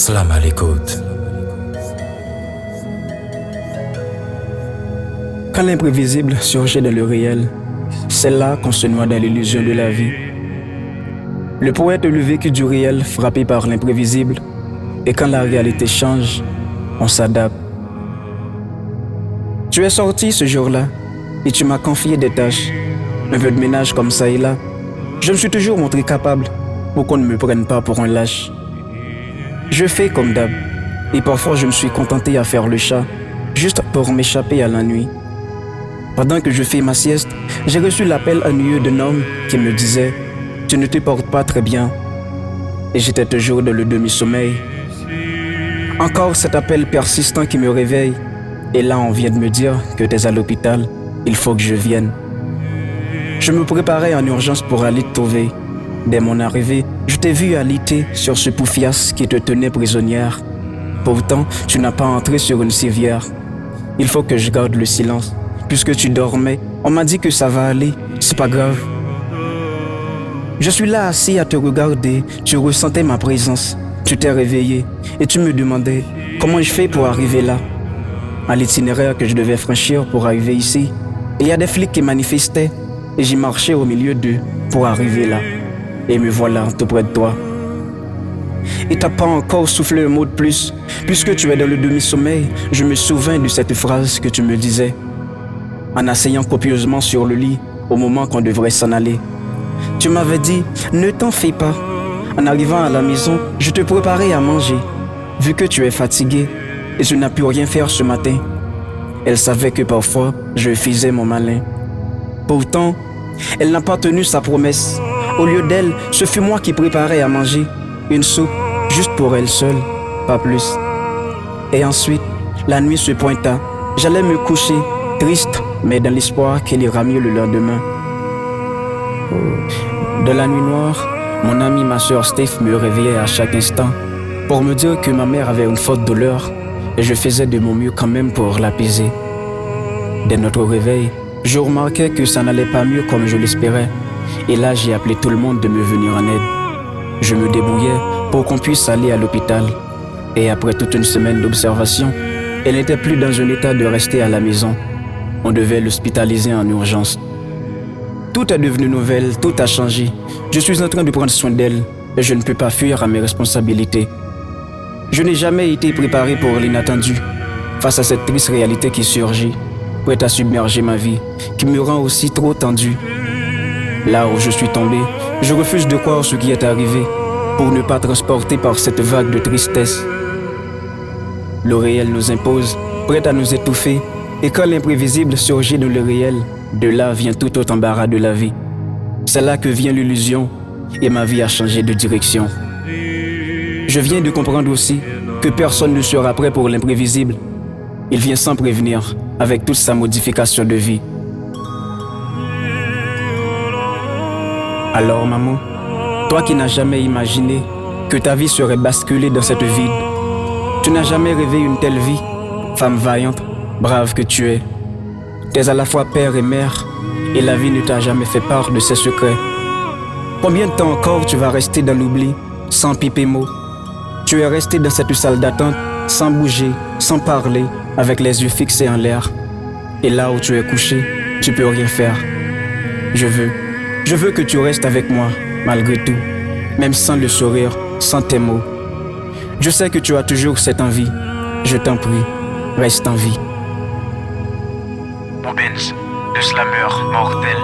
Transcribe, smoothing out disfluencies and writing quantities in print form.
Slam à l'écoute. Quand l'imprévisible surgit dans le réel, c'est là qu'on se noie dans l'illusion de la vie. Le poète a le vécu du réel frappé par l'imprévisible, et quand la réalité change, on s'adapte. Tu es sorti ce jour-là, et tu m'as confié des tâches, un peu de ménage comme ça et là. Je me suis toujours montré capable, pour qu'on ne me prenne pas pour un lâche. Je fais comme d'hab, et parfois je me suis contenté à faire le chat, juste pour m'échapper à la nuit. Pendant que je fais ma sieste, j'ai reçu l'appel ennuyeux d'un homme qui me disait « Tu ne te portes pas très bien ». Et j'étais toujours dans le demi-sommeil. Encore cet appel persistant qui me réveille. Et là, on vient de me dire que tu es à l'hôpital, il faut que je vienne. Je me préparais en urgence pour aller te trouver. Dès mon arrivée, je t'ai vu alité sur ce poufias qui te tenait prisonnière. Pourtant, tu n'as pas entré sur une civière. Il faut que je garde le silence. Puisque tu dormais, on m'a dit que ça va aller, c'est pas grave. Je suis là assis à te regarder, tu ressentais ma présence. Tu t'es réveillé et tu me demandais comment je fais pour arriver là. À l'itinéraire que je devais franchir pour arriver ici, il y a des flics qui manifestaient et j'y marchais au milieu d'eux pour arriver là. Et me voilà tout près de toi. Et t'as pas encore soufflé un mot de plus. Puisque tu es dans le demi-sommeil, je me souviens de cette phrase que tu me disais. En asseyant copieusement sur le lit au moment qu'on devrait s'en aller. Tu m'avais dit, ne t'en fais pas. En arrivant à la maison, je te préparais à manger. Vu que tu es fatigué et tu n'as pu rien faire ce matin. Elle savait que parfois, je faisais mon malin. Pourtant, elle n'a pas tenu sa promesse. Au lieu d'elle, ce fut moi qui préparais à manger. Une soupe, juste pour elle seule, pas plus. Et ensuite, la nuit se pointa. J'allais me coucher, triste, mais dans l'espoir qu'il ira mieux le lendemain. Dans la nuit noire, mon ami, ma soeur Steph me réveillait à chaque instant pour me dire que ma mère avait une forte douleur et je faisais de mon mieux quand même pour l'apaiser. Dès notre réveil, je remarquais que ça n'allait pas mieux comme je l'espérais et là j'ai appelé tout le monde de me venir en aide. Je me débrouillais pour qu'on puisse aller à l'hôpital et après toute une semaine d'observation, elle n'était plus dans un état de rester à la maison. On devait l'hospitaliser en urgence. Tout est devenu nouvelle, tout a changé. Je suis en train de prendre soin d'elle et je ne peux pas fuir à mes responsabilités. Je n'ai jamais été préparé pour l'inattendu. Face à cette triste réalité qui surgit, prête à submerger ma vie, qui me rend aussi trop tendue. Là où je suis tombé, je refuse de croire ce qui est arrivé pour ne pas transporter par cette vague de tristesse. Le réel nous impose, prêt à nous étouffer. Et quand l'imprévisible surgit dans le réel, de là vient tout autre embarras de la vie. C'est là que vient l'illusion et ma vie a changé de direction. Je viens de comprendre aussi que personne ne sera prêt pour l'imprévisible. Il vient sans prévenir, avec toute sa modification de vie. Alors maman, toi qui n'as jamais imaginé que ta vie serait basculée dans cette vide, tu n'as jamais rêvé une telle vie, femme vaillante, brave que tu es. Tu es à la fois père et mère, et la vie ne t'a jamais fait part de ses secrets. Combien de temps encore tu vas rester dans l'oubli, sans piper mot? Tu es resté dans cette salle d'attente, sans bouger, sans parler, avec les yeux fixés en l'air. Et là où tu es couché, tu peux rien faire. Je veux que tu restes avec moi, malgré tout, même sans le sourire, sans tes mots. Je sais que tu as toujours cette envie. Je t'en prie, reste en vie. Boubens, le slammer mortel.